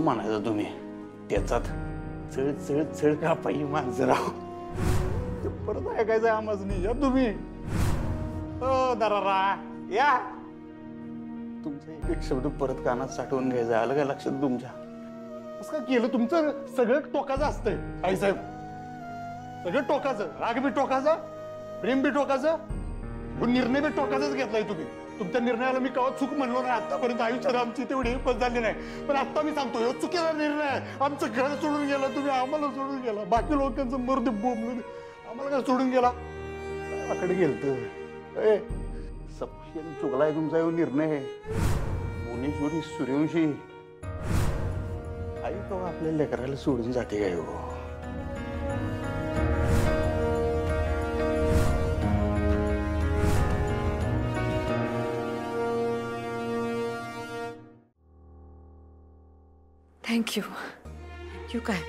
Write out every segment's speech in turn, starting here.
म्हणायचं तुम्ही त्याचात चळ चळ चळ का पाहिजे माझं राव ते परत ऐकायचं आम्हाला नाही या तुम्ही दरारा या तुमचा एक एक शब्द परत कानात साठवून घ्यायचा आलं का लक्षात तुमच्या असं का केलं तुमचं सगळं टोकाचं असतंय आईसाहेब सगळं टोकाचं राग बी टोकाचा प्रेम बी टोकाचं निर्णय बी टोकाचाच घेतलाय तुम्ही तुमच्या निर्णयाला मी केव्हा चूक म्हणलो नाही आतापर्यंत आयुष्यात आमची तेवढी हिंमत झाली नाही पण आता मी सांगतो ह्यो चुकीचा निर्णय आहे आमचं घर सोडून गेला तुम्ही आम्हाला सोडून गेला बाकी लोकांचं मर्द बोंबलं आम्हाला काय सोडून गेला आकडे गेलत सपशेल चुकलाय तुमचा ह्यो निर्णय भुवनेश्वरी सूर्यवंशी आई तो आपल्या लेकराला सोडून जाते काय हो थँक्यू थँक्यू काय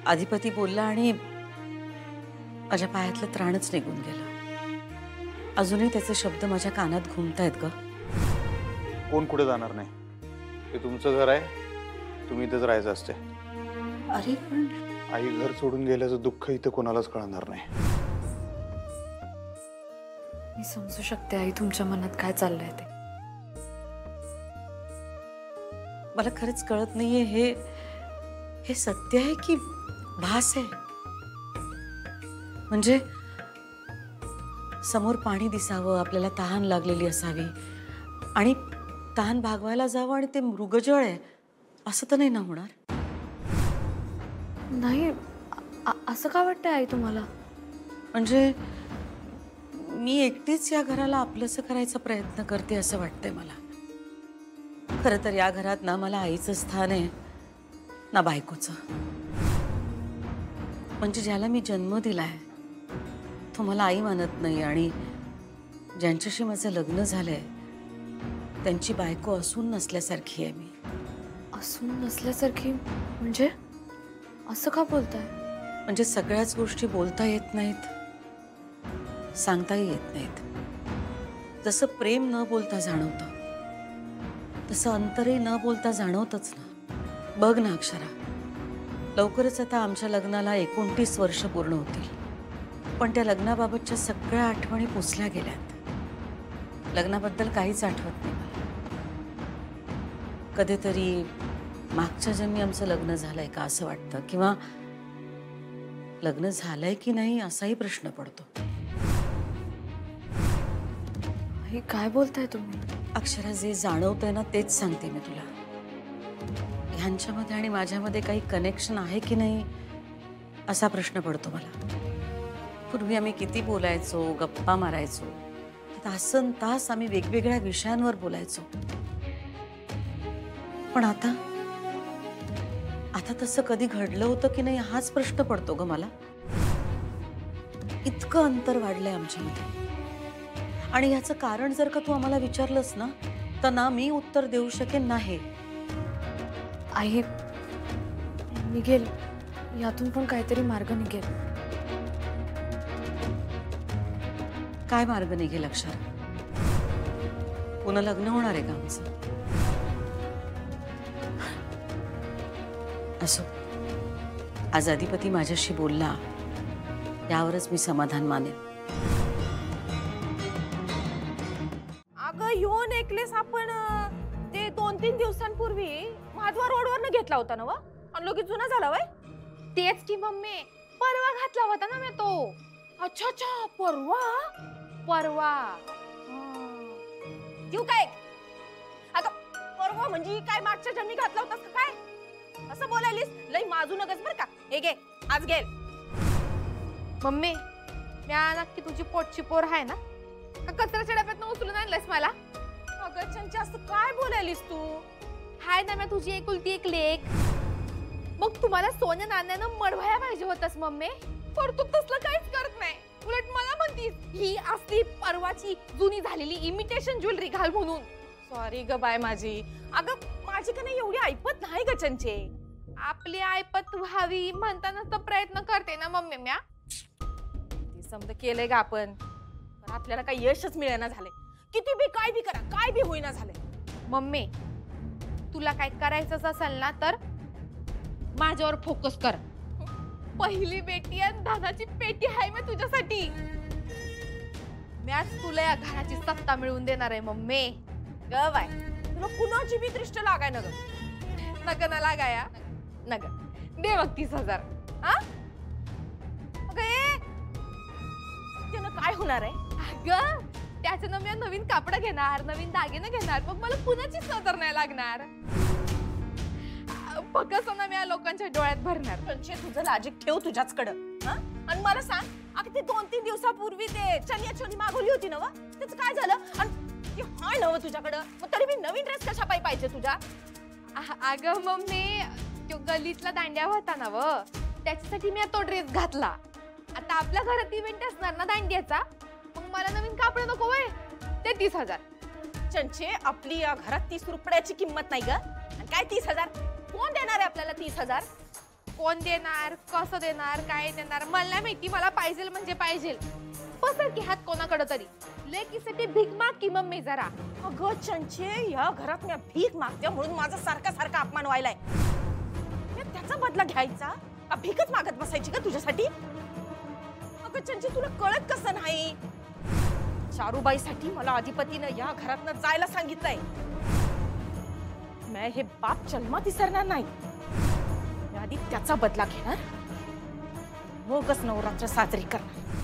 अधिपती बोलला आणि माझ्या पायातलं त्राणच निघून गेलं अजूनही त्याचे शब्द माझ्या कानात घुमतायत ग कोण कुठे जाणार नाही ते तुमचं घर आहे तुम्ही इथेच राहायचं असते अरे पण आई घर सोडून गेल्याचं दुःख इथं कोणालाच कळणार नाही मी समजू शकते आई तुमच्या मनात काय चाललंय ते मला खरंच कळत नाहीये हे सत्य आहे की भास आहे म्हणजे समोर पाणी दिसावं आपल्याला तहान लागलेली असावी आणि तहान भागवायला जावं आणि ते मृगजळ आहे असं तर नाही ना होणार नाही असं का वाटतंय आई तुम्हाला म्हणजे मी एकटीच या घराला आपलंसं करायचा प्रयत्न करते असं वाटतंय मला खरं तर या घरात ना मला आईचं स्थान आहे ना बायकोचं म्हणजे ज्याला मी जन्म दिलाय तो मला आई मानत नाही आणि ज्यांच्याशी माझं लग्न झालंय त्यांची बायको असून नसल्यासारखी आहे मी असून नसल्यासारखी म्हणजे असं का बोलताय म्हणजे सगळ्याच गोष्टी बोलता येत नाहीत सांगताही येत नाहीत जसं प्रेम न बोलता जाणवतं तसं अंतरही न बोलता जाणवतच ना बघ ना अक्षरा लवकरच आता आमच्या लग्नाला 29 वर्ष पूर्ण होतील पण त्या लग्नाबाबतच्या सगळ्या आठवणी पुसल्या गेल्यात लग्नाबद्दल काहीच आठवत नाही मला कधीतरी मागच्या जन्मी आमचं लग्न झालंय का असं वाटतं किंवा लग्न झालंय की नाही असाही प्रश्न पडतो हे काय बोलताय तुम्ही अक्षरा जे जाणवतंय ना तेच सांगते मी तुला ह्यांच्यामध्ये आणि माझ्यामध्ये काही कनेक्शन आहे की नाही असा प्रश्न पडतो मला पूर्वी आम्ही किती बोलायचो गप्पा मारायचो तासन तास आम्ही वेगवेगळ्या विषयांवर बोलायचो पण आता तसं कधी घडलं होतं की नाही हाच प्रश्न पडतो ग मला इतकं अंतर वाढलंय आमच्यामध्ये आणि याचं कारण जर का तू आम्हाला विचारलंस ना तर ना मी उत्तर देऊ शकेन ना हे आई निघेल यातून पण काहीतरी मार्ग निघेल काय मार्ग निघेल अक्षर पुन्हा लग्न होणार आहे का आमचं असो आज अधिपती माझ्याशी बोलला यावरच मी समाधान मानेन अगं ह्यो नेकलेस आपण ते 2-3 दिवसांपूर्वी माधवा रोडवर घेतला होता ना व आणि लगेच जुना झाला वय तेच की मम्मी परवा घातला होता ना मी तो अच्छा अच्छा परवा तू काय अगं परवा म्हणजे काय मागच्या जन्मी घातला होतास का काय असं बोलायलीस लई माजू नकस बर का हे घे आज गेल मम्मी म्या नक्की तुझी पोटची पोर आहे ना का कचऱ्याच्या डब्यातनं उचलून आणलंस मला अगं चंची असं काय बोलायलीस तू हाय ना मी तुझी एकुलती एक लेक मग तुम्हाला सोन्या नाण्यानं मडवाया पाहिजे होतस मम्मी पर तू तसलं काहीच करत नाही उलट मला म्हणतीस ही असली परवाची जुनी झालेली इमिटेशन ज्वेलरी घाल म्हणून सॉरी ग बाय माझी अगं माझी का नाही एवढी ऐपत नाही ग चंचे आपली ऐपत व्हावी म्हणताना तर प्रयत्न करते ना मम्मी म्या ते समज केलंय का आपण पण आपल्याला काही यशच मिळेना झाले किती बी काय बी करा, काय बी होईना झालंय. मम्मी तुला काय करायचं असेल ना तर माझ्यावर फोकस कर. पहिली बेटी आणि धनाची पेटी आहे मी तुझ्यासाठी. मॅच तुला या घराची सत्ता मिळवून देणार आहे मम्मी. ग बाय तुला कुणाची बी दृष्ट लागाय न ग. नग ना लागाया नग. दे मग 30,000. हा अगं ए त्यानं काय होणार आहे? अगं त्याच्यानं मी नवीन कापड घेणार, नवीन दागिने घेणार, मग मला कुणाचीच नजर नाही लागणार. फक्त ना मी लोकांच्या डोळ्यात भरणार. म्हणजे तुझं लाजिक ठेव तुझ्याचकडं. आणि मला सांग, अगदी 2-3 दिवसापूर्वी ते चनिया मागवली होती ना, त्याचं काय झालं? आणि हाय नव तुझ्याकडं, मग तरी मी नवीन ड्रेस कशा पाहिजे तुझ्या? अगं मम्मी तो गलीतला दांड्या होता ना त्याच्यासाठी मी तो ड्रेस घातला. आता आपल्या घरात इव्हेंट असणार ना दांड्याचा, मग मला नवीन कापड नको वय. ते 30,000. चंचे आपली या घरात 30 रुपयाची किंमत नाही ग. आणि काय 30,000? कोण देणार आहे आपल्याला 30,000? कोण देणार, कसं देणार, काय देणार मला नाही माहिती. मला पाहिजे म्हणजे पाहिजे. पसर की हात कोणाकडे तरी. लेकीसाठी भीक माग की मम्मी जरा. अगं चंचे या घरात मी भीक मागते म्हणून माझा सारखा अपमान व्हायलाय. त्याचा बदला घ्यायचा का भीकच मागत बसायची का तुझ्यासाठी? अगं चंचे तुला कळत कसं नाही? चारूबाईसाठी मला अधिपतीनं या घरातनं जायला सांगितलंय. मैं हे बाप जन्मात विसरणार नाही. मी आधी त्याचा बदला घेणार, मगच नवरात्र साजरी करणार.